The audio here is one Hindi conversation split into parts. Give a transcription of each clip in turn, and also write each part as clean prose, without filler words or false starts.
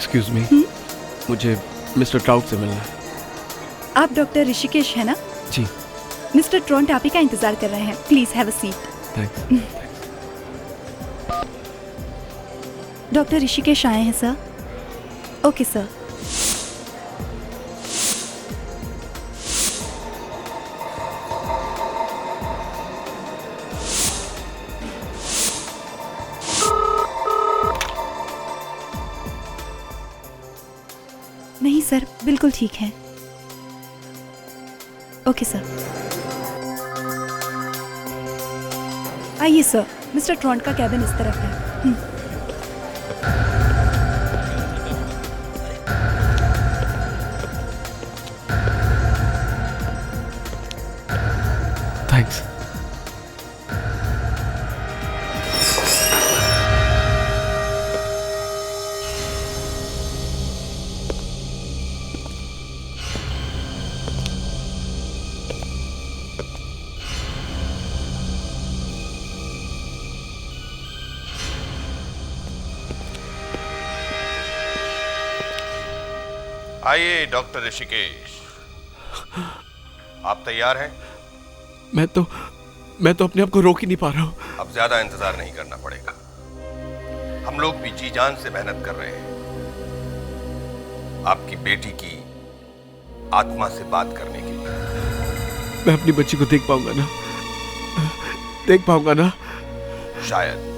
एक्सक्यूज मी, मुझे मिस्टर ट्राउट से मिलना है। आप डॉक्टर ऋषिकेश है ना? जी। मिस्टर ट्रॉन्ट आप ही का इंतजार कर रहे हैं, please have a seat. Thanks. Doctor Rishikesh आए हैं सर। Okay sir. नहीं सर, बिल्कुल ठीक है। Okay sir. आइए सर, मिस्टर ट्रॉन्ट का कैबिन इस तरफ है। थैंक्स। आइए डॉक्टर ऋषिकेश, आप तैयार हैं? मैं तो अपने आप को रोक ही नहीं पा रहा हूँ। अब ज्यादा इंतजार नहीं करना पड़ेगा। हम लोग भी जी जान से मेहनत कर रहे हैं आपकी बेटी की आत्मा से बात करने के लिए। मैं अपनी बच्ची को देख पाऊंगा ना? देख पाऊंगा ना? शायद।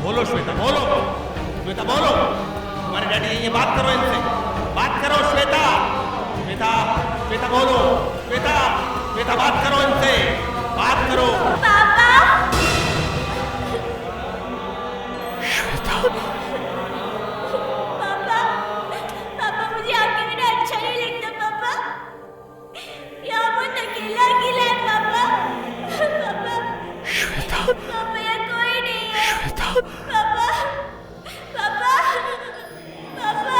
बोलो श्वेता, बोलो श्वेता, बोलो। तुम्हारे डैडी ये बात करो इनसे, बात करो श्वेता। श्वेता, श्वेता बोलो। श्वेता, श्वेता बात करो इनसे, बात करो। पापा। श्वेता। पापा, पापा मुझे आपके बिना अच्छा नहीं लगता पापा। यहाँ बहुत अकेला अकेला है पापा। पापा। श्वेता। पापा यहाँ कोई नहीं है। श्वेता। पापा, पापा, पापा,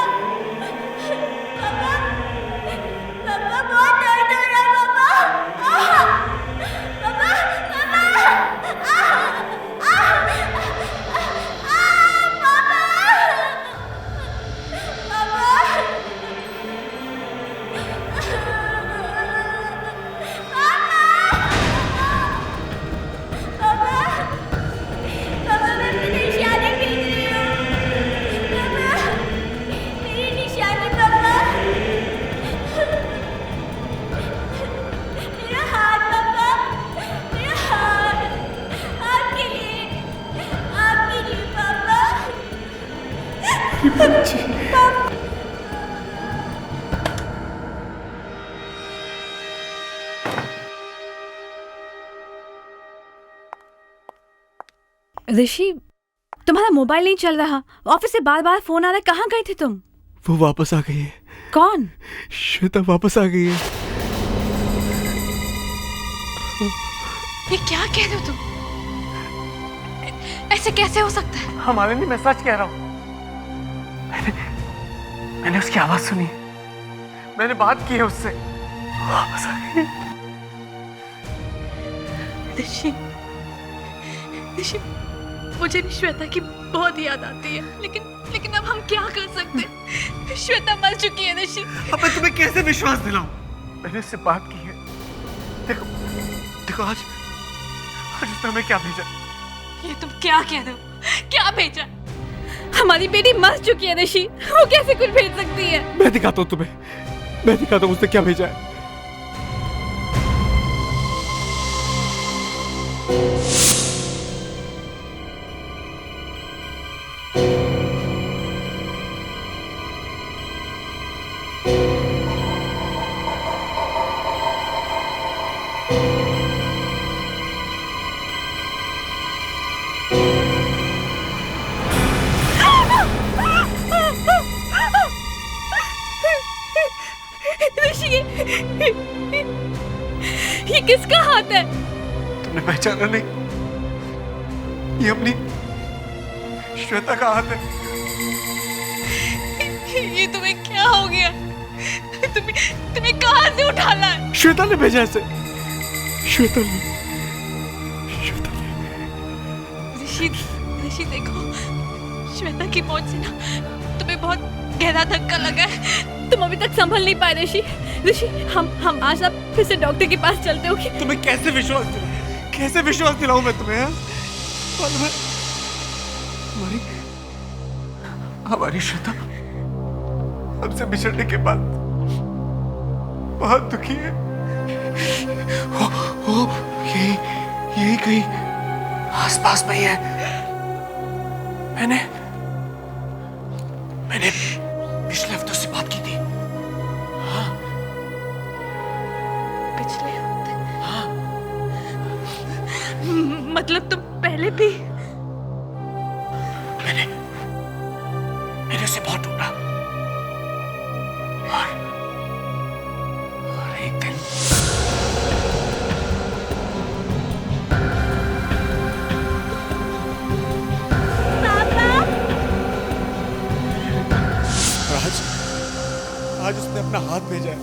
पापा, पापा बहुत दर्द हो रहा है पापा। पापा, पापा, ऋषि, तुम्हारा मोबाइल नहीं चल रहा, ऑफिस से बार बार फोन आ रहा है, कहाँ गए थे तुम? वो वापस आ गई है। कौन? श्वेता वापस आ गई है। ये क्या कह रहे हो तुम? ऐसे कैसे हो सकता है? हमारे लिए मैं सच कह रहा हूँ। मैंने उसकी आवाज सुनी, मैंने बात की है उससे, वापस आ गई। ऋषि, मुझे श्वेता की बहुत याद आती है, लेकिन अब हम क्या कर सकते हैं? श्वेता मर चुकी है ऋषि। अब मैं तुम्हें कैसे विश्वास दिलाऊं? मैंने उससे बात की है। देखो आज उसने हमें क्या भेजा। ये तुम क्या कह रहे हो? क्या भेजा? हमारी बेटी मर चुकी है ऋषि, वो कैसे कुछ भेज सकती है? मैं दिखाता हूँ तुम्हें, मैं दिखाता हूँ उसने क्या भेजा है। ऋषि, ये किसका हाथ है? तुमने पहचाना नहीं? ये अपनी श्वेता का हाथ है। ये तुम्हें क्या हो गया? तुम्हें कहां से उठाना है? श्वेता ने भेजा इसे, श्वेता ने। ऋषि देखो, श्वेता की मौत से ना तुम्हें बहुत गहरा धक्का लगा है। तुम अभी तक संभल नहीं पाए ऋषि, हम आज आप फिर से डॉक्टर के पास चलते हो कि? तुम्हें कैसे विश्वास दिलाऊं मैं तुम्हें? हमारी श्वेता हमसे बिछड़ने के बाद बहुत दुखी है। यही कहीं आसपास में ही है। मैंने पिछले हफ्ते से बात की थी। हाँ, पिछले हफ्ते? हाँ। मतलब तुम पहले भी? मैंने उसे बहुत ढूंढा और एक दिन आज उसने अपना हाथ भेजा है,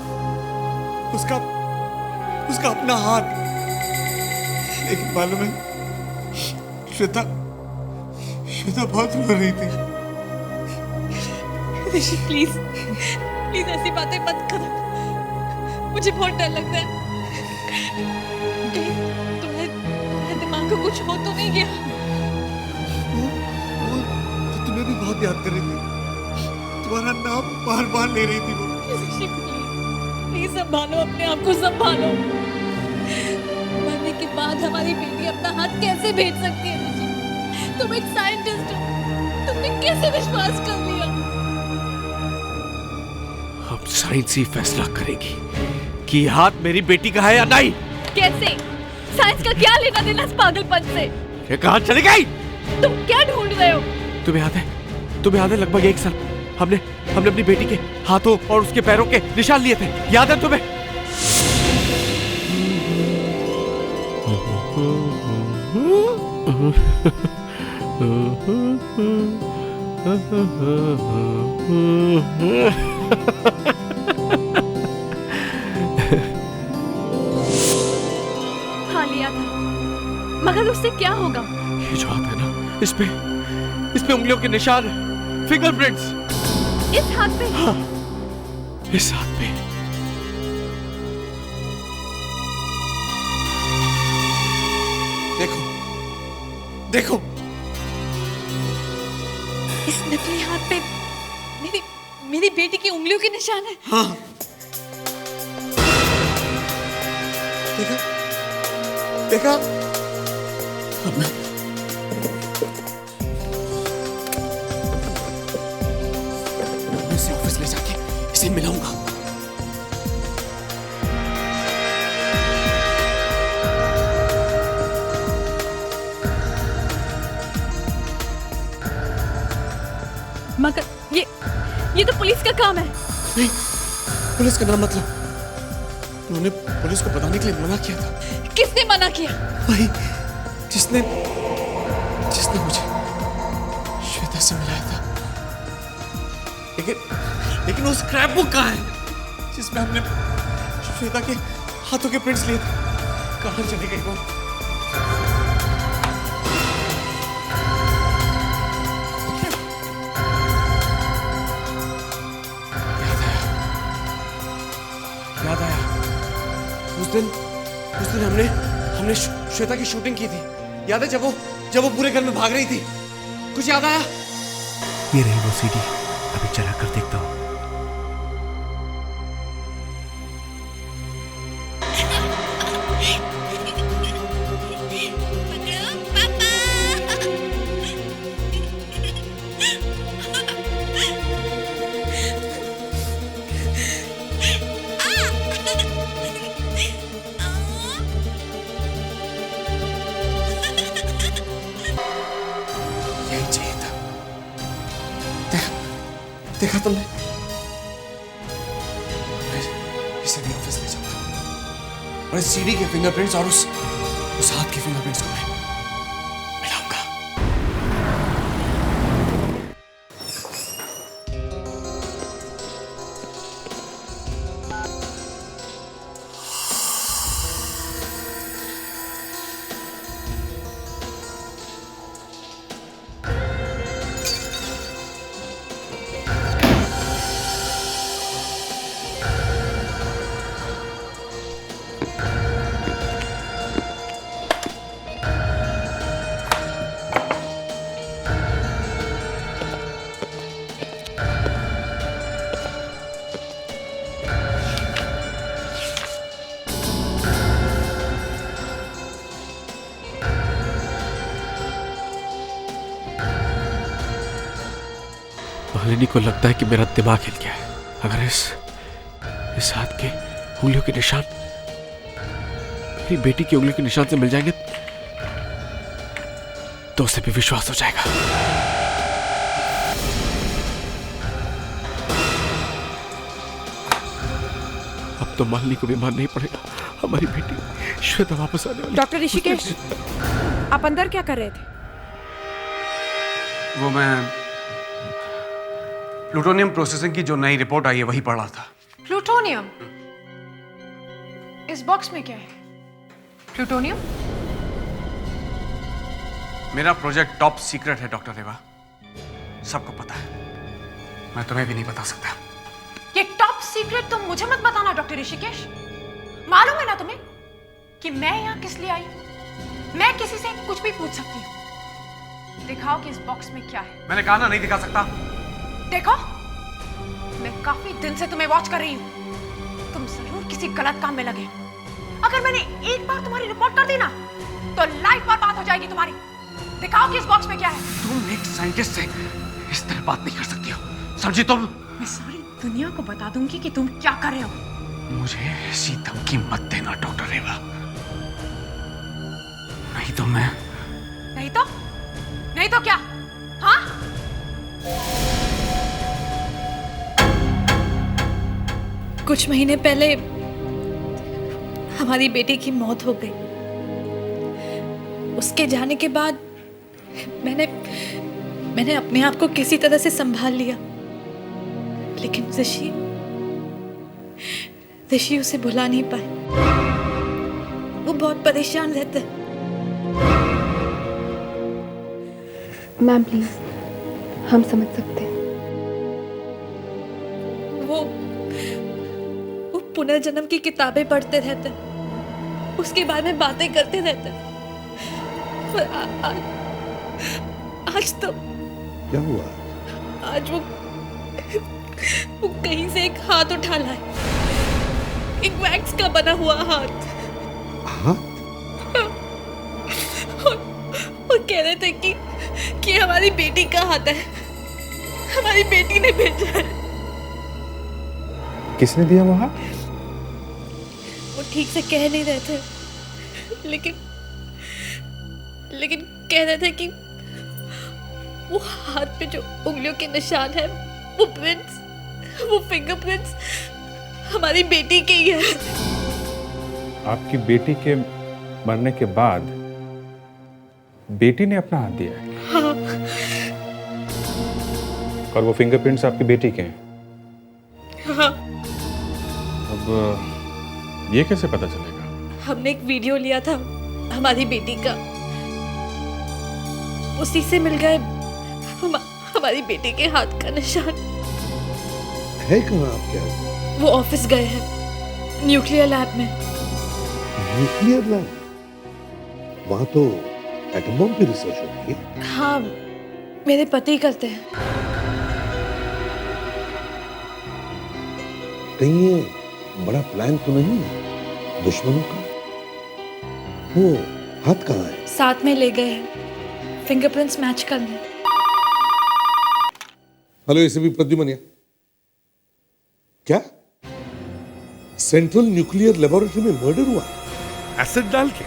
उसका अपना हाथ। लेकिन मालूम है, श्वेता बहुत रो रही थी। ऋषि प्लीज ऐसी बातें मत करो, मुझे बहुत डर लगता है। कहीं तुम्हारे दिमाग को कुछ हो तो नहीं गया? वो तुम्हें भी बहुत याद कर रही थी, तुम्हारा नाम बार ले रही थी वो। ऋषि प्लीज संभालो अपने आप को, संभालो। मरने के बाद हमारी बेटी अपना हाथ कैसे भेज सकती है ऋषि? तुम एक साइंटिस्ट हो, तुमने कैसे विश्वास कर लिया? अब साइंस ही फैसला करेगी कि हाथ मेरी बेटी का है या नहीं। कैसे? साइंस का क्या लेना देना इस पागलपन से? ये कहां चली गई? तुम क्या ढूंढ रहे हो? तुम्हें याद है लगभग 1 साल हमने अपनी बेटी के हाथों और उसके पैरों के निशान लिए थे, याद है तुम्हें? हाँ लिया था, मगर उससे क्या होगा? ये जो हाथ है ना, इस पे उंगलियों के निशान, फिंगरप्रिंट्स। इस हाथ पे? हाँ, इस हाथ पे। देखो इस नकली हाथ पे मेरी बेटी की उंगलियों के निशान है। हाँ, देखा? अब मैं इसे ऑफिस ले जाके इसे मिलाऊंगा। मगर ये तो पुलिस का काम है। नहीं, पुलिस का नाम मतलब उन्होंने पुलिस को बताने के लिए मना किया था। किसने मना किया? वही जिसने मुझे श्वेता से मिलाया था। लेकिन वो स्क्रैप बुक कहाँ है जिसमें हमने श्वेता के हाथों के प्रिंट्स लिए थे? कहाँ चले गए वो? याद आया। उस दिन हमने श्वेता की शूटिंग की थी। याद है जब वो पूरे घर में भाग रही थी? कुछ याद आया? ये रही वो सीडी, अभी चला कर देखता हूँ। देखा तुमने? इसे भी ऑफिस ले जाऊंगा और इस सीडी के फिंगरप्रिंट्स और उस हाथ के फिंगरप्रिंट्स को मैं मिलाऊंगा। मालिनी को लगता है कि मेरा दिमाग हिल गया है। अगर इस हाथ के उंगलियों के निशान मेरी बेटी की उंगली के निशान से मिल जाएंगे तो उसे भी विश्वास हो जाएगा। अब तो मालिनी को भी मानना ही पड़ेगा। हमारी बेटी श्वेता वापस आने वाली। डॉक्टर ऋषिकेश, आप अंदर क्या कर रहे थे? वो मैं प्लूटोनियम प्रोसेसिंग की जो नई रिपोर्ट आई है वही पढ़ रहा था। प्लूटोनियम? इस बॉक्स में क्या है? प्लूटोनियम? मेरा प्रोजेक्ट टॉप सीक्रेट है डॉक्टर रेवा, सबको पता है, मैं तुम्हें भी नहीं बता सकता। ये टॉप सीक्रेट तो मुझे मत बताना डॉक्टर ऋषिकेश। मालूम है ना तुम्हें कि मैं यहाँ किस लिए आई हूँ? मैं किसी से कुछ भी पूछ सकती हूँ। दिखाओ कि इस बॉक्स में क्या है। मैंने कहा ना नहीं दिखा सकता। देखो, मैं काफी दिन से तुम्हें वॉच कर रही हूँ। तुम जरूर किसी गलत काम में लगे। अगर मैंने एक बार तुम्हारी रिपोर्ट कर दी ना तो लाइफ बर्बाद हो जाएगी तुम्हारी। दिखाओ कि इस बॉक्स में क्या है। तुम एक साइंटिस्ट से इस तरह बात नहीं कर सकती हो, समझी तुम? मैं सारी दुनिया को बता दूंगी कि तुम क्या कर रहे हो। मुझे ऐसी धमकी मत देना डॉक्टर रेवा, नहीं तो मैं। नहीं तो क्या? हाँ? कुछ महीने पहले हमारी बेटी की मौत हो गई। उसके जाने के बाद मैंने अपने आप को किसी तरह से संभाल लिया, लेकिन ऋषि उसे भुला नहीं पाए। वो बहुत परेशान रहते हैं। मैम प्लीज, हम समझ सकते हैं। वो पुनर्जन्म की किताबें पढ़ते रहते हैं, उसके बारे में बातें करते रहते हैं। पर आज तो क्या हुआ? आज वो कहीं से एक हाथ उठा लाए, एक वैक्स का बना हुआ हाथ। और कह रहे थे कि हमारी बेटी का हाथ है, हमारी बेटी ने भेजा है। किसने दिया वो हाथ? वो ठीक से कह नहीं रहे थे, लेकिन कह रहे थे कि वो हाथ पे जो उंगलियों के निशान है, वो फिंगरप्रिंट्स हमारी बेटी के ही है। आपकी बेटी के मरने के बाद बेटी ने अपना हाथ दिया है? हाँ। और वो फिंगरप्रिंट्स आपकी बेटी के हैं? हाँ। अब ये कैसे पता चलेगा? हमने एक वीडियो लिया था हमारी बेटी का, उसी से मिल गए हमारी बेटी के हाथ का निशान। है कहाँ आपके? वो ऑफिस गए हैं, न्यूक्लियर लैब में। Nuclear lab? वहां तो एटम बम की रिसर्च होती है। हाँ, मेरे पति करते हैं। कहीं ये बड़ा प्लान तो नहीं है दुश्मनों का? वो हाथ कहाँ है? साथ में ले गए हैं फिंगरप्रिंट्स मैच करने। हेलो एसीपी प्रद्युमन, क्या सेंट्रल न्यूक्लियर लेबोरेटरी में मर्डर हुआ? एसिड डाल के?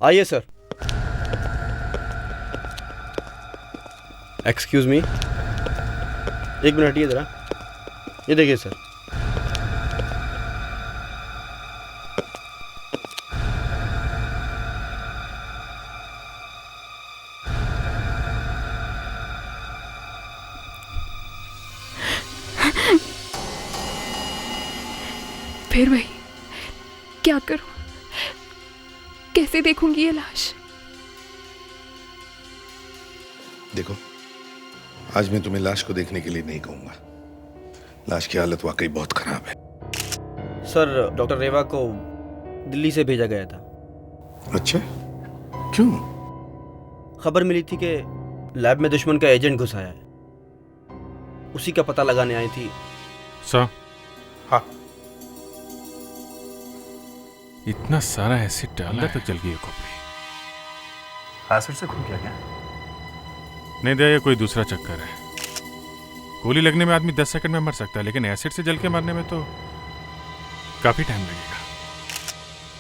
आइए सर। एक्सक्यूज़ मी, एक मिनट ये ज़रा, ये देखिए सर। फिर वही, क्या करूं? कैसे देखूंगी ये लाश? देखो, आज मैं तुम्हें लाश को देखने के लिए नहीं कहूंगा। लाश की हालत वाकई बहुत खराब है। सर, डॉक्टर रेवा को दिल्ली से भेजा गया था। अच्छा, क्यों? खबर मिली थी कि लैब में दुश्मन का एजेंट घुस आया है, उसी का पता लगाने आई थी। सर, हाँ, इतना सारा एसिड डाला तक जल गई खोपड़ी। एसिड से खून क्या? नहीं दे, ये कोई दूसरा चक्कर है। गोली लगने में आदमी 10 सेकंड में मर सकता है, लेकिन एसिड से जल के मरने में तो काफी टाइम लगेगा।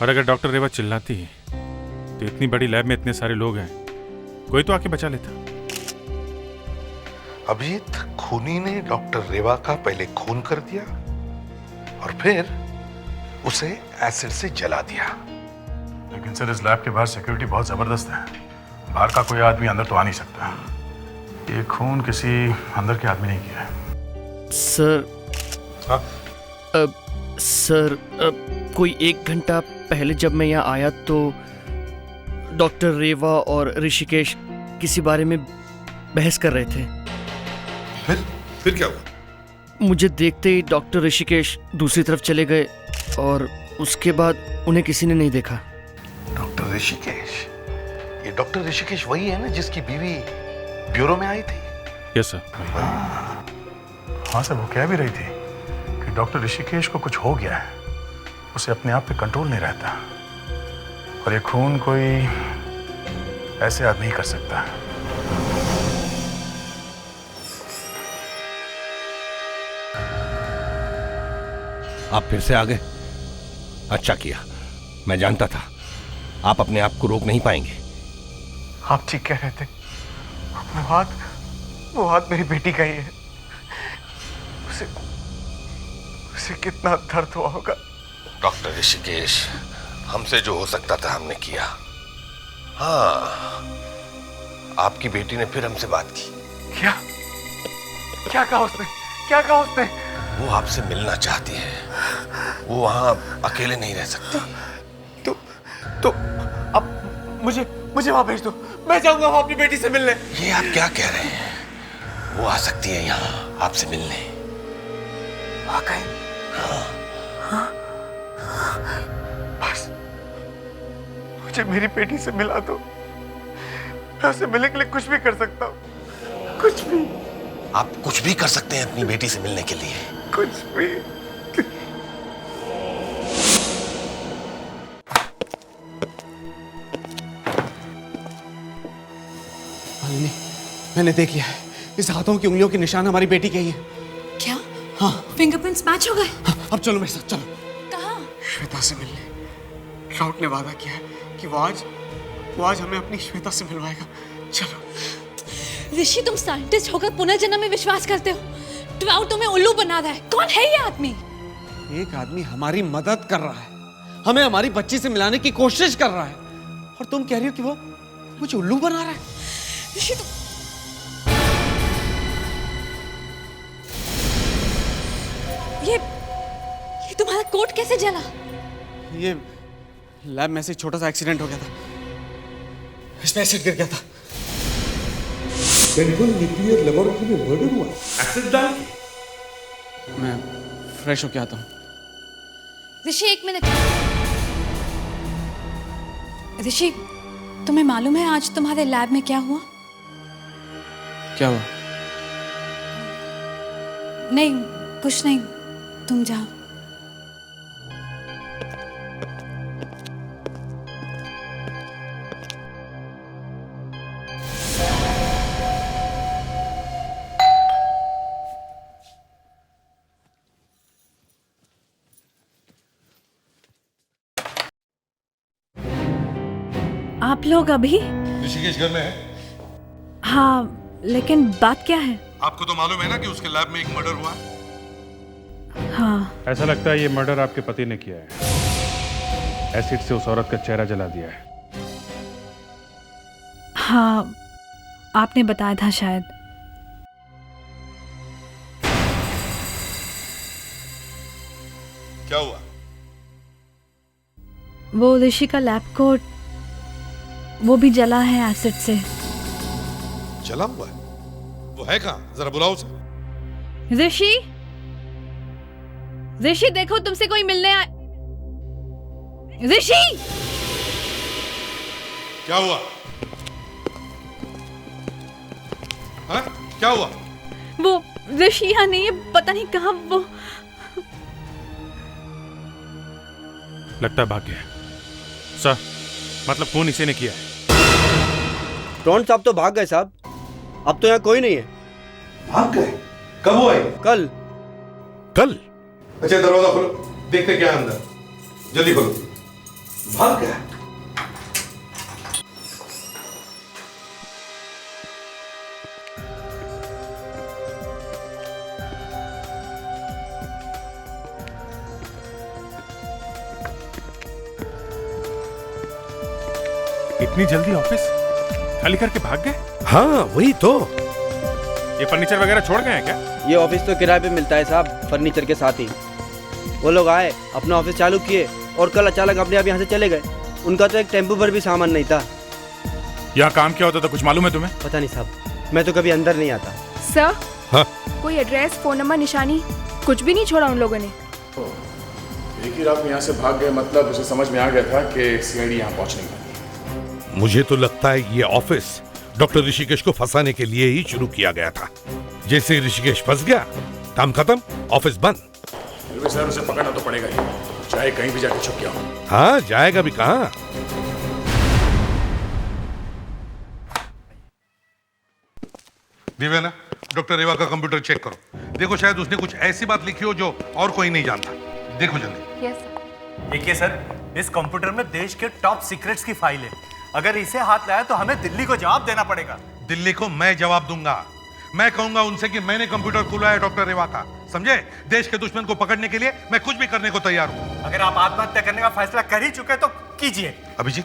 और अगर डॉक्टर रेवा चिल्लाती तो इतनी बड़ी लैब में इतने सारे लोग हैं, कोई तो आके बचा लेता। अभिजीत, खूनी ने डॉक्टर रेवा का पहले खून कर दिया और फिर उसे एसिड से जला दिया। लेकिन सर, इस लैब के बाहर सिक्योरिटी बहुत जबरदस्त है। बाहर का कोई आदमी अंदर तो आ नहीं सकता। ये खून किसी अंदर के आदमी ने किया है। सर, हाँ? सर, कोई 1 घंटा पहले जब मैं यहाँ आया तो डॉक्टर रेवा और ऋषिकेश किसी बारे में बहस कर रहे थे। फिर क्या हुआ? मुझे देखते ही डॉक्टर ऋषिकेश दूसरी तरफ चले गए और उसके बाद उन्हें किसी ने नहीं देखा। डॉक्टर ऋषिकेश? ये डॉक्टर ऋषिकेश वही है ना जिसकी बीवी ब्यूरो में आई थी? Yes sir. हाँ सर, वो कह भी रही थी कि डॉक्टर ऋषिकेश को कुछ हो गया है, उसे अपने आप पे कंट्रोल नहीं रहता, और ये खून कोई ऐसे आदमी ही कर सकता है। आप फिर से आ गए। अच्छा किया, मैं जानता था आप अपने आप को रोक नहीं पाएंगे। आप ठीक कह रहे थे। वो हाथ मेरी बेटी का ही है। उसे कितना दर्द हुआ होगा। डॉक्टर ऋषिकेश, हमसे जो हो सकता था हमने किया। हाँ, आपकी बेटी ने फिर हमसे बात की। क्या कहा उसने? वो आपसे मिलना चाहती है। वो वहां अकेले नहीं रह सकती। तो अब मुझे वहां भेज दो। मैं जाऊंगा वहां अपनी बेटी से मिलने। ये आप क्या कह रहे हैं? वो आ सकती है यहाँ आपसे मिलने। वाकई? हाँ। बस मुझे मेरी बेटी से मिला दो। मैं उसे मिलने के लिए कुछ भी कर सकता हूँ। कुछ भी। आप कुछ भी कर सकते हैं अपनी बेटी से मिलने के लिए। कुछ भी। मालिनी, मैंने देख लिया है। इस हाथों की उंगलियों के निशान हमारी बेटी के ही हैं। क्या? हाँ। फिंगरप्रिंट्स मैच हो गए? हाँ, अब चलो मेरे साथ, चलो। कहाँ? श्वेता से मिलने। राउत ने वादा किया है कि वो आज हमें अपनी श्वेता से मिलवाएगा। चलो। ऋषि, तुम साइंटिस्ट होकर पुनर्जन्म में विश्वास करते हो? ट्राउट तुम्हें उल्लू बना रहा है। कौन है ये आदमी? एक आदमी हमारी मदद कर रहा है, हमें हमारी बच्ची से मिलाने की कोशिश कर रहा है, और तुम कह रही हो कि वो मुझे उल्लू बना रहा है। ऋषि, ये तुम्हारा कोट कैसे जला? ये लैब में से छोटा सा एक्सीडेंट हो गया था, इसमें एसिड गिर गया था। सेंट्रल न्यूक्लियर लेबोरेटरी में मर्डर हुआ? एसिड डाल के? मैं फ्रेश होके आता हूँ। ऋषि, 1 मिनट। ऋषि, तुम्हें मालूम है आज तुम्हारे लैब में क्या हुआ? क्या हुआ? नहीं, कुछ नहीं, तुम जाओ। आप लोग अभी? ऋषिकेश घर में है? हाँ, लेकिन बात क्या है? आपको तो मालूम है ना कि उसके लैब में एक मर्डर हुआ है। हाँ। ऐसा लगता है ये मर्डर आपके पति ने किया है। एसिड से उस औरत का चेहरा जला दिया है। हाँ, आपने बताया था शायद। क्या हुआ? वो ऋषि का लैब कोट, वो भी जला है एसिड से। जला हुआ है? वो है कहाँ? जरा बुलाओ उसे। ऋषि, ऋषि देखो तुमसे कोई मिलने आए। ऋषि! क्या हुआ? हाँ? क्या हुआ? वो ऋषि यहाँ नहीं है, पता नहीं कहाँ वो। लगता है भाग गया। सर, मतलब खून इसी ने किया है। डॉन साहब तो भाग गए साहब। अब तो यहाँ कोई नहीं है। भाग गए? कब हुआ ये? कल। कल? अच्छा दरवाजा खोलो, देखते क्या है अंदर। जल्दी खोलो। भाग गया? इतनी जल्दी ऑफिस खाली करके भाग गए? हाँ वही तो। ये फर्नीचर वगैरह छोड़ गए हैं क्या? ये ऑफिस तो किराए पे मिलता है साहब, फर्नीचर के साथ ही। वो लोग आए, अपना ऑफिस चालू किए और कल अचानक अपने आप यहाँ से चले गए। उनका तो एक टेम्पो पर भी सामान नहीं था। यहाँ काम क्या होता था कुछ मालूम है तुम्हें? पता नहीं साहब, मैं तो कभी अंदर नहीं आता। सर, हाँ? कोई एड्रेस, फोन नंबर, निशानी कुछ भी नहीं छोड़ा उन लोगों ने। एक ही रात में यहाँ से भाग गए, मतलब उसे समझ में आ गया था कि सीआईडी यहाँ पहुँचने वाली। मुझे तो लगता है ये ऑफिस डॉक्टर ऋषिकेश को फंसाने के लिए ही शुरू किया गया था। जैसे ऋषिकेश फंस गया, काम खत्म, ऑफिस बंद। फिर भी सर उसे पकड़ना तो पड़ेगा ही, चाहे कहीं भी जाके छुप गया हो। हाँ, जाएगा भी कहाँ। दिव्या ना, डॉक्टर रेवा का कंप्यूटर चेक करो। देखो शायद उसने कुछ ऐसी बात लिखी हो जो और कोई नहीं जानता। देखो जल्दी। Yes sir. देखिए सर, इस कंप्यूटर में देश के टॉप सीक्रेट्स की फाइल है। अगर इसे हाथ लाया तो हमें दिल्ली को जवाब देना पड़ेगा। दिल्ली को मैं जवाब दूंगा। मैं कहूंगा उनसे कि मैंने कंप्यूटर खुलवाया डॉक्टर रेवा का। समझे? देश के दुश्मन को पकड़ने के लिए मैं कुछ भी करने को तैयार हूं। अगर आप आत्महत्या करने का फैसला कर ही चुके तो कीजिए। अभिजीत,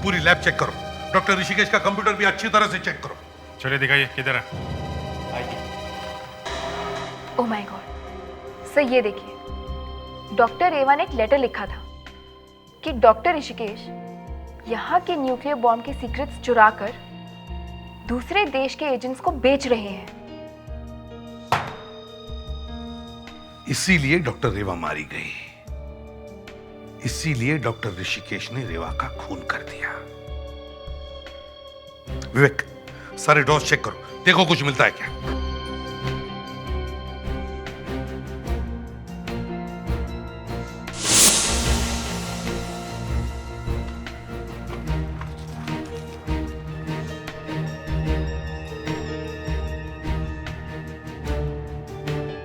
पूरी लैब चेक करो। डॉक्टर ऋषिकेश का कंप्यूटर भी अच्छी तरह से चेक करो। चलिए दिखाइए किधर है। ओह माय गॉड सर, ये देखिए, डॉक्टर रेवा ने एक लेटर लिखा था कि डॉक्टर ऋषिकेश यहाँ के न्यूक्लियर बॉम्ब के सीक्रेट्स चुराकर दूसरे देश के एजेंट्स को बेच रहे हैं। इसीलिए डॉक्टर रेवा मारी गई। इसीलिए डॉक्टर ऋषिकेश ने रेवा का खून कर दिया। विवेक, सारे डोर्स चेक करो, देखो कुछ मिलता है क्या।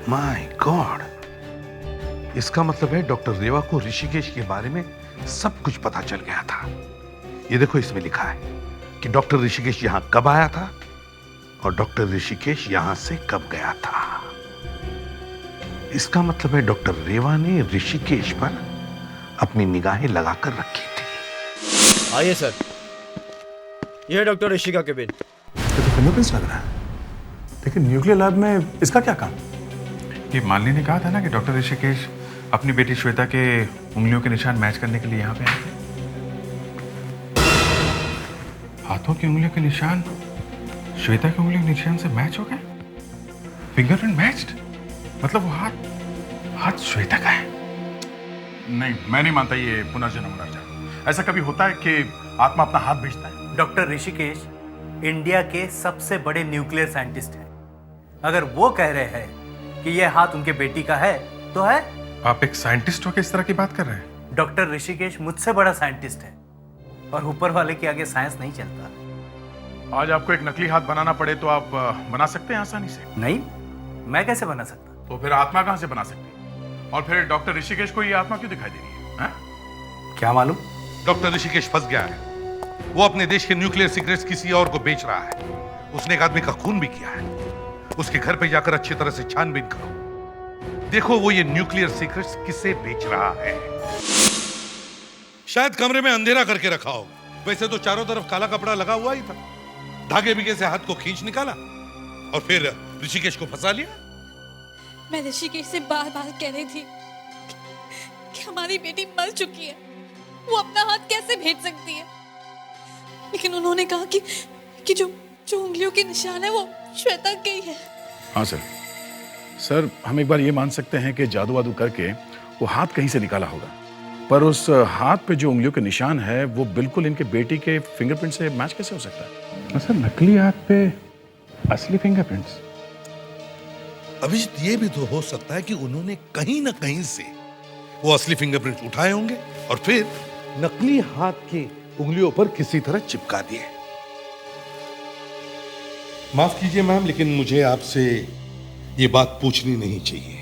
माय गॉड, इसका मतलब है डॉक्टर रेवा को ऋषिकेश के बारे में सब कुछ पता चल गया था। ये देखो इसमें लिखा है कि डॉक्टर ऋषिकेश यहां कब आया था और डॉक्टर ऋषिकेश यहां से कब गया था। इसका मतलब है डॉक्टर रेवा ने ऋषिकेश पर अपनी निगाहें लगाकर रखी थी। आइए सर, यह है डॉक्टर ऋषि का केबिन। ये तो फिंगरप्रिंट्स लग रहा है, लेकिन न्यूक्लियर लैब में इसका क्या काम? कि मालिनी ने कहा था ना कि डॉक्टर ऋषिकेश अपनी बेटी श्वेता के उंगलियों के निशान मैच करने के लिए यहाँ पे आए थे। हाथों की उंगलियों के निशान श्वेता की उंगलियों के निशान से मैच हो गए। फिंगरप्रिंट मैच्ड, मतलब वो हाथ श्वेता का है। नहीं, मैं नहीं मानता ये पुनर्जन्म। ऐसा कभी होता है कि आत्मा अपना हाथ भेजता है? डॉक्टर ऋषिकेश इंडिया के सबसे बड़े न्यूक्लियर साइंटिस्ट हैं। अगर वो कह रहे हैं कि यह हाथ उनके बेटी का है तो है। आप एक साइंटिस्ट हो के इस तरह की बात कर रहे हैं? डॉक्टर ऋषिकेश मुझसे बड़ा साइंटिस्ट है और ऊपर वाले के आगे साइंस नहीं चलता। आज आपको एक नकली हाथ बनाना पड़े तो आप बना सकते हैं आसानी से? नहीं, मैं कैसे बना सकता? तो फिर आत्मा कहां से बना सकते? और फिर डॉक्टर ऋषिकेश को ये आत्मा क्यों दिखाई दे रही है? क्या मालूम? डॉक्टर ऋषिकेश फंस गया है। वो अपने देश के न्यूक्लियर सीक्रेट्स किसी और को बेच रहा है उसने एक आदमी का खून भी किया है। उसके घर पे जाकर अच्छी तरह से छानबीन करो। देखो वो ये न्यूक्लियर सीक्रेट्स किसे बेच रहा है। शायद कमरे में अंधेरा करके रखा होगा। वैसे तो चारों तरफ काला कपड़ा लगा हुआ ही था। धागे बीगे से हाथ को खींच निकाला और फिर ऋषिकेश को फंसा लिया। मैं ऋषिकेश से बार बार कह रही थी कि हमारी बेटी मर चुकी है, वो अपना हाथ कैसे भेज सकती है, लेकिन उन्होंने कहा कि जो उंगलियों के निशान है वो श्वेता के ही है। हाँ सर, हम एक बार ये मान सकते हैं कि जादू वादू करके वो हाथ कहीं से निकाला होगा, पर उस हाथ पे जो उंगलियों के निशान है वो बिल्कुल इनके बेटी के फिंगरप्रिंट से मैच कैसे हो सकता है? सर, नकली हाथ पे असली फिंगरप्रिंट्स। अभिजीत, ये भी तो हो सकता है कि उन्होंने कहीं ना कहीं से वो असली फिंगरप्रिंट उठाए होंगे और फिर नकली हाथ की उंगलियों पर किसी तरह चिपका दिए। माफ कीजिए मैम, लेकिन मुझे आपसे ये बात पूछनी नहीं चाहिए,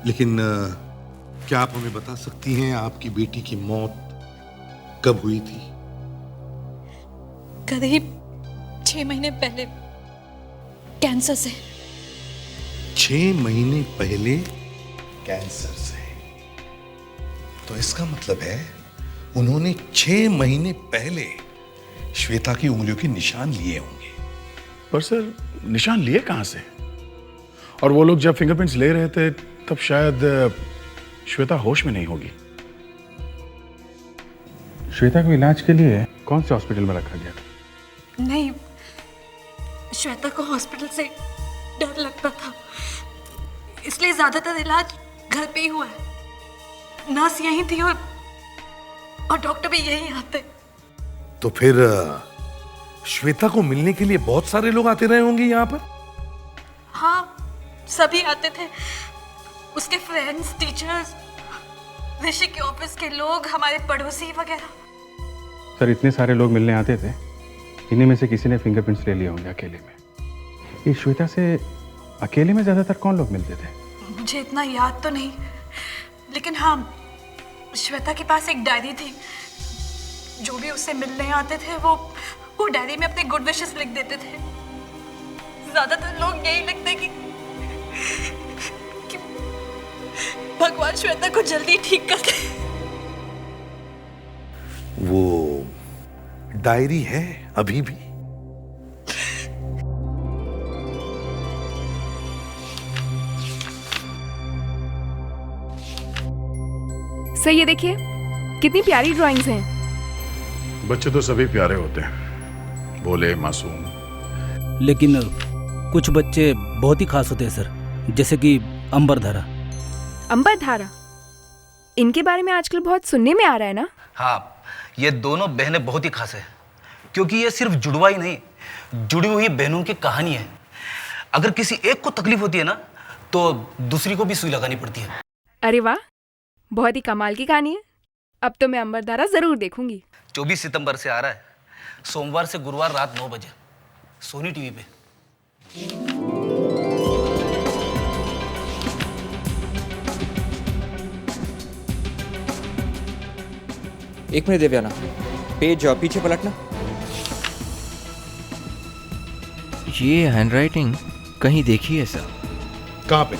लेकिन क्या आप हमें बता सकती हैं आपकी बेटी की मौत कब हुई थी? करीब 6 महीने पहले कैंसर से। 6 महीने पहले कैंसर से? तो इसका मतलब है उन्होंने 6 महीने पहले श्वेता की उंगलियों के निशान लिए होंगे। पर सर, निशान लिए कहां से? और वो लोग जब फिंगरप्रिंट्स ले रहे थे तब शायद श्वेता होश में नहीं होगी। श्वेता को इलाज के लिए कौन से हॉस्पिटल में रखा गया था? नहीं, श्वेता को हॉस्पिटल से डर लगता था, इसलिए ज्यादातर इलाज घर पे ही हुआ है। नर्स यहीं थी और डॉक्टर भी यहीं आते। तो फिर श्वेता को मिलने के लिए बहुत सारे लोग आते रहे होंगे यहाँ पर? हाँ, सभी आते थे, उसके फ्रेंड्स, टीचर्स, ऋषि के ऑफिस के लोग, हमारे पड़ोसी वगैरह। सर, इतने सारे लोग मिलने आते थे, इन्हीं में से किसी ने फिंगरप्रिंट्स ले लिए होंगे अकेले में। ये श्वेता से अकेले में ज्यादातर कौन लोग मिलते थे? मुझे इतना याद तो नहीं, लेकिन हाँ, श्वेता के पास एक डायरी थी। जो भी उससे मिलने आते थे वो डायरी में अपने गुड विशेस लिख देते थे। ज्यादातर लोग यही लिखते कि भगवान श्वेता को जल्दी ठीक कर दे। वो डायरी है अभी भी? सर ये देखिए, कितनी प्यारी ड्राइंग्स हैं। बच्चे तो सभी प्यारे होते हैं, भोले मासूम। लेकिन कुछ बच्चे बहुत ही खास होते हैं सर, जैसे कि अंबरधारा। अंबरधारा, इनके बारे में आजकल बहुत सुनने में आ रहा है ना? हाँ, ये दोनों बहनें बहुत ही खास है, क्योंकि ये सिर्फ जुड़वा ही नहीं, जुड़ी हुई बहनों की कहानी है। अगर किसी एक को तकलीफ होती है ना, तो दूसरी को भी सुई लगानी पड़ती है। अरे वाह, बहुत ही कमाल की कहानी है। अब तो मैं अंबरधारा जरूर देखूंगी। 24 सितंबर से आ रहा है, सोमवार से गुरुवार रात 9 बजे सोनी टीवी पे। एक मिनट देवयाना, पेज पीछे पलटना। ये हैंडराइटिंग कहीं देखी है सर? कहाँ पे?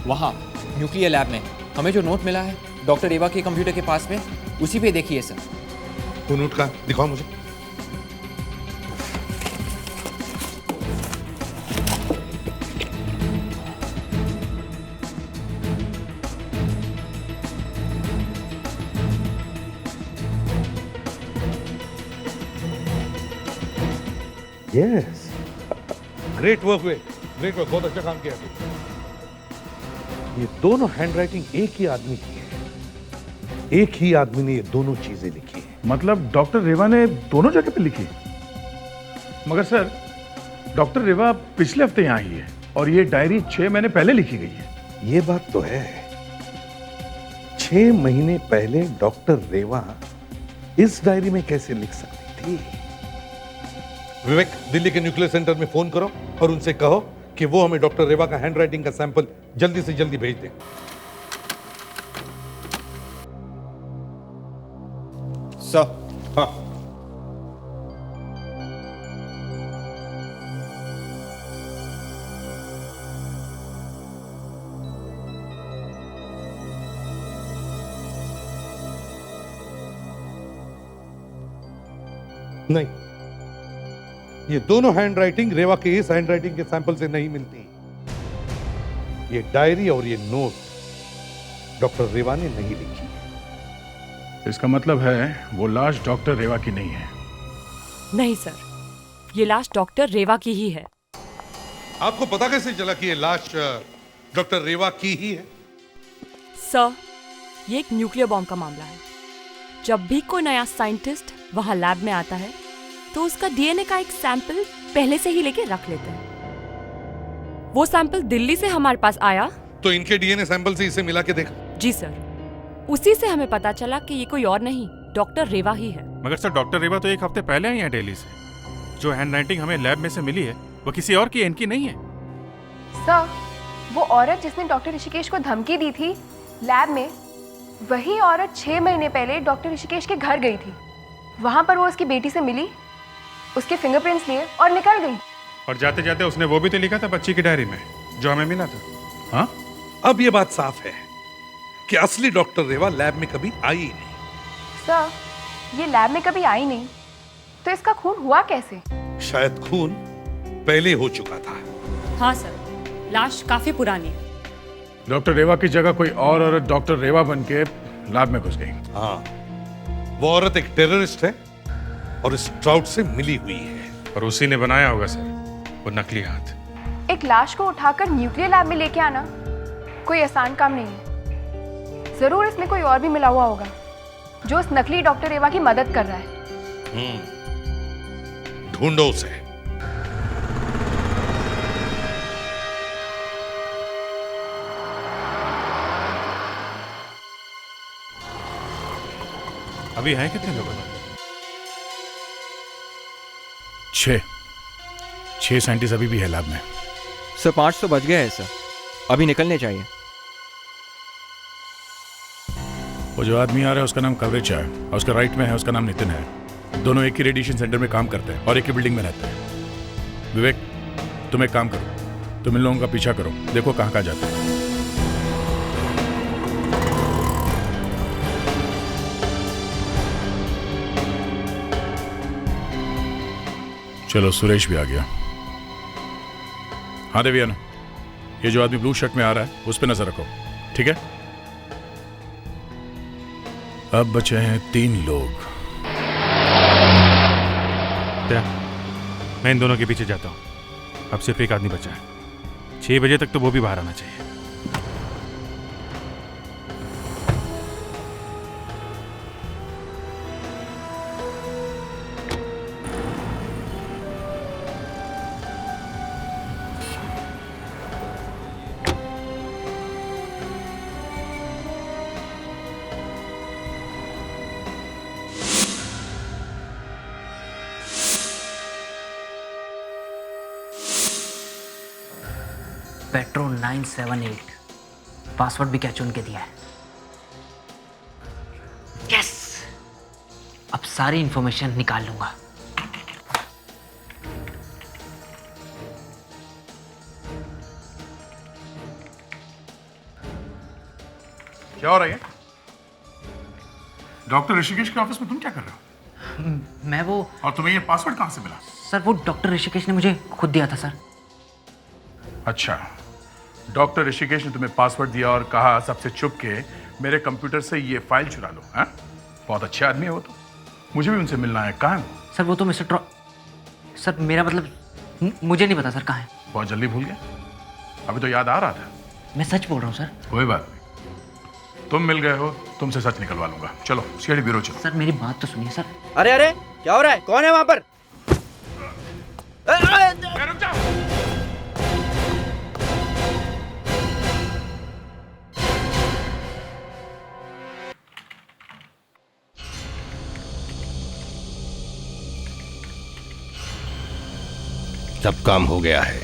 वहाँ न्यूक्लियर लैब में हमें जो नोट मिला है डॉक्टर एवा के कंप्यूटर के पास में, उसी पे देखिए सर। वो नोट का दिखाओ मुझे। Yes, great work way, great work, बहुत अच्छा काम किया तुमने। ये दोनों हैंडराइटिंग एक ही आदमी की है, एक ही आदमी ने ये दोनों चीजें लिखी है। मतलब डॉक्टर रेवा ने दोनों जगह पे लिखी? मगर सर, डॉक्टर रेवा पिछले हफ्ते यहाँ आई है और ये डायरी 6 महीने पहले लिखी गई है। ये बात तो है, 6 महीने पहले डॉक्टर रेवा इस डायरी में कैसे लिख सकती थी? विवेक, दिल्ली के न्यूक्लियर सेंटर में फोन करो और उनसे कहो कि वो हमें डॉक्टर रेवा का हैंडराइटिंग का सैंपल जल्दी से जल्दी भेज दें। सर। हाँ। नहीं, ये दोनों हैंडराइटिंग रेवा के इस हैंडराइटिंग के सैंपल से नहीं मिलती। ये डायरी और ये नोट डॉक्टर रेवा ने नहीं लिखी। इसका मतलब है वो लाश डॉक्टर रेवा की नहीं है। नहीं सर, ये लाश डॉक्टर रेवा की ही है। आपको पता कैसे चला कि ये लाश डॉक्टर रेवा की ही है? सर, ये एक न्यूक्लियर बॉम्ब का मामला है। जब भी कोई नया साइंटिस्ट वहां लैब में आता है तो उसका डीएनए का एक सैंपल पहले से ही लेके रख लेते हैं। वो सैंपल दिल्ली से हमारे पास आया तो इनके डीएनए सैंपल से इसे मिला के देखा? जी सर, उसी से हमें पता चला कि ये कोई और नहीं डॉक्टर रेवा ही है। मगर सर डॉक्टर रेवा तो 1 हफ्ते पहले आई है दिल्ली से। जो हैंडराइटिंग हमें लैब में से मिली है वो किसी और की, इनकी नहीं है। सर, वो औरत जिसने डॉक्टर ऋषिकेश को धमकी दी थी लैब में, वही औरत 6 महीने पहले डॉक्टर ऋषिकेश के घर गई थी। वहां पर वो उसकी बेटी से मिली, उसके फिंगरप्रिंट्स लिए और निकल गई। और जाते जाते उसने वो भी तो लिखा था बच्ची की डायरी में जो हमें मिला था। हाँ, अब ये बात साफ है कि असली डॉक्टर रेवा लैब में कभी आई ही नहीं। सर, ये लैब में कभी आई नहीं तो इसका खून हुआ कैसे? शायद खून पहले हो चुका था। हाँ सर, लाश काफी पुरानी है। डॉक्टर रेवा की जगह कोई और औरत डॉक्टर रेवा बन के लैब में घुस गई। हाँ, वो औरत एक टेररिस्ट है और इस ट्राउट से मिली हुई है। और उसी ने बनाया होगा सर वो नकली हाथ। एक लाश को उठाकर न्यूक्लियर लैब में लेके आना कोई आसान काम नहीं है। जरूर इसमें कोई और भी मिला हुआ होगा जो उस नकली डॉक्टर रेवा की मदद कर रहा है। ढूंढो उसे। अभी हैं कितने लोग? 6 साइंटिस्ट अभी भी है लैब में। सर 5 तो बज गए हैं सर, अभी निकलने चाहिए। वो जो आदमी आ रहा है उसका नाम कवरेज है और उसका राइट में है उसका नाम नितिन है। दोनों एक ही रेडिएशन सेंटर में काम करते हैं और एक ही बिल्डिंग में रहते हैं। विवेक, तुम एक काम करो, तुम इन लोगों का पीछा करो, देखो कहाँ कहाँ जाते हैं। चलो, सुरेश भी आ गया। हाँ देवियाना, ये जो आदमी ब्लू शर्ट में आ रहा है उस पर नजर रखो, ठीक है? अब बचे हैं 3 लोग। क्या? मैं इन दोनों के पीछे जाता हूँ। अब सिर्फ एक आदमी बचा है। 6 बजे तक तो वो भी बाहर आना चाहिए। पेट्रो 978 पासवर्ड भी क्या चुन के दिया है। यस, अब सारी इंफॉर्मेशन निकाल लूंगा। क्या हो रहा है? डॉक्टर ऋषिकेश के ऑफिस में तुम क्या कर रहे हो? मैं वो। और तुम्हें ये पासवर्ड कहां से मिला? सर वो डॉक्टर ऋषिकेश ने मुझे खुद दिया था सर। अच्छा, डॉक्टर ऋषिकेश ने तुम्हें पासवर्ड दिया और कहा सबसे छुप के मेरे कंप्यूटर से ये फाइल चुरा लो। हैं? बहुत अच्छे आदमी है वो तो। मुझे भी उनसे मिलना है। कहाँ है वो? सर वो तो मिस्टर सर मेरा मतलब मुझे नहीं पता सर कहाँ है। बहुत जल्दी भूल गया? अभी तो याद आ रहा था। मैं सच बोल रहा हूँ सर। कोई बात नहीं, तुम मिल गए हो, तुमसे सच निकलवा लूंगा। चलो सीआईडी ब्यूरो चलो। सर मेरी बात तो सुनिए सर। अरे अरे, क्या हो रहा है? कौन है वहां पर? रुक जाओ। सब काम हो गया है।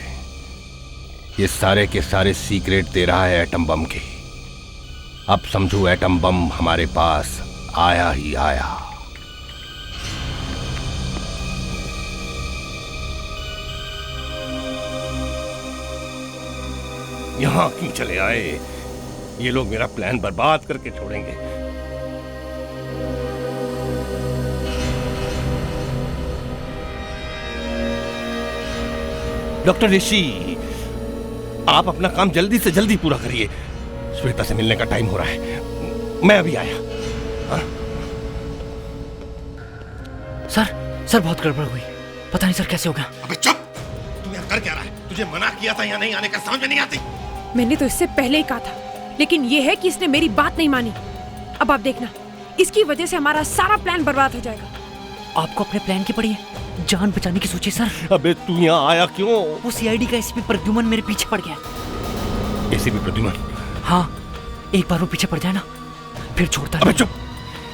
ये सारे के सारे सीक्रेट दे रहा है एटम बम के। अब समझो एटम बम हमारे पास आया ही आया। यहां क्यों चले आए? ये लोग मेरा प्लान बर्बाद करके छोड़ेंगे। डॉक्टर ऋषि, आप अपना काम जल्दी से जल्दी पूरा करिए। श्वेता से मिलने का टाइम हो रहा है। मैं अभी आया। सर बहुत गड़बड़ हुई। पता नहीं सर कैसे होगा। अबे चुप! तू यहाँ कर क्या रहा है? तुझे मना किया था यहाँ नहीं आने का, समझ में नहीं आती? मैंने तो इससे पहले ही कहा था, लेकिन ये है कि इसने मेरी बात नहीं मानी। अब आप देखना, इसकी वजह से हमारा सारा प्लान बर्बाद हो जाएगा। आपको अपने प्लान की पड़ी है, जान बचाने की सोचिए सर। अबे तू यहाँ आया क्यों? वो सीआईडी का एसीपी प्रद्युमन मेरे पीछे पड़ गया। एसीपी प्रद्युमन? हाँ, एक बार वो पीछे पड़ जाए ना, फिर छोड़ता नहीं। अबे चुप!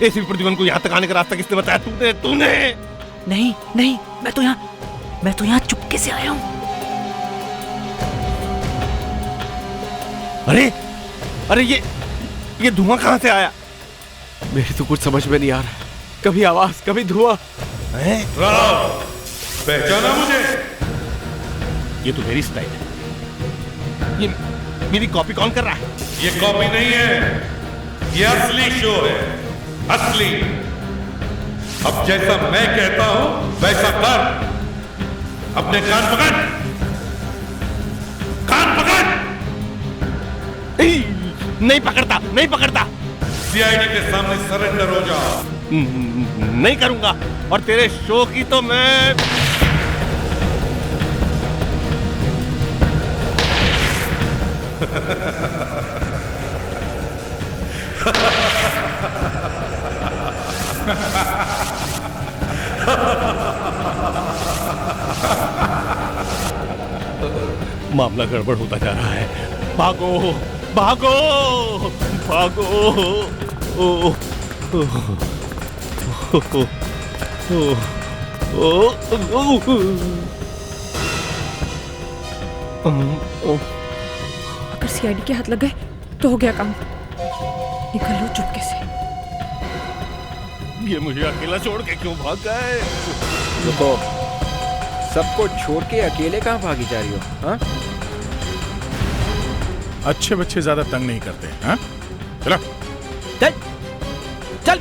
एसीपी प्रद्युमन को यहाँ तक आने का रास्ता किसने बताया? तूने? नहीं, मैं तो यहाँ चुपके से आया हूँ। अरे ये धुआं कहाँ से आया? मेरी तो कुछ समझ में नहीं आ रहा। कभी आवाज, कभी धुआं। पहचाना मुझे? ये तो मेरी स्टाइल है। ये मेरी कॉपी कौन कर रहा है? ये कॉपी नहीं है, ये असली शो है, असली। अब जैसा मैं कहता हूं वैसा कर। अपने कान पकड़। नहीं पकड़ता। सीआईडी के सामने सरेंडर हो जा। नहीं करूंगा, और तेरे शो की तो मैं मामला गड़बड़ होता जा रहा है। भागो! अगर सीआईडी के हाथ लग गए तो हो गया काम। निकलो चुपके से। ये मुझे अकेला छोड़ के क्यों भाग गए? रुको, सबको छोड़ के अकेले कहाँ भागी जा रही हो? हाँ? अच्छे बच्चे ज्यादा तंग नहीं करते। हाँ? चलो चल।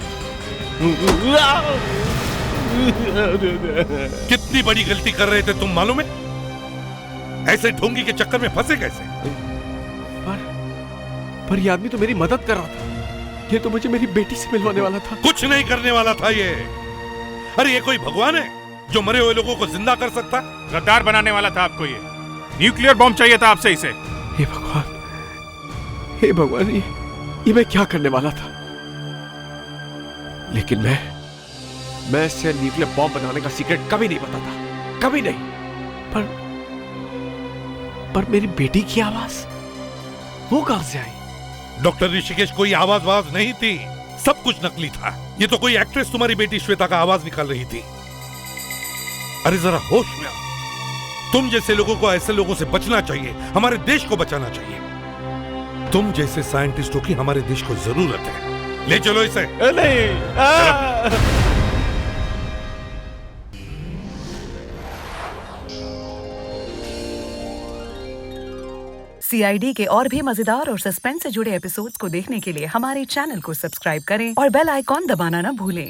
कितनी बड़ी गलती कर रहे थे तुम, मालूम है? ऐसे ढोंगी के चक्कर में फंसे कैसे? पर ये आदमी तो मेरी मदद कर रहा था। ये तो मुझे मेरी बेटी से मिलवाने वाला था। कुछ नहीं करने वाला था ये। अरे ये कोई भगवान है जो मरे हुए लोगों को जिंदा कर सकता? गद्दार बनाने वाला था आपको ये। न्यूक्लियर बॉम्ब चाहिए था आपसे इसे। हे भगवान, ये मैं क्या करने वाला था? लेकिन मैं इससे न्यूक्लियर बॉम्ब बनाने का सीक्रेट कभी नहीं बताता, कभी नहीं। पर मेरी बेटी की आवाज वो कहां से आई? डॉक्टर ऋषिकेश, कोई आवाज नहीं थी, सब कुछ नकली था। ये तो कोई एक्ट्रेस तुम्हारी बेटी श्वेता का आवाज निकाल रही थी। अरे जरा होश में आओ। तुम जैसे लोगों को ऐसे लोगों से बचना चाहिए, हमारे देश को बचाना चाहिए। तुम जैसे साइंटिस्टों की हमारे देश को जरूरत है। ले चलो इसे। नहीं। सीआईडी के और भी मजेदार और सस्पेंस से जुड़े एपिसोड्स को देखने के लिए हमारे चैनल को सब्सक्राइब करें और बेल आइकॉन दबाना ना भूलें।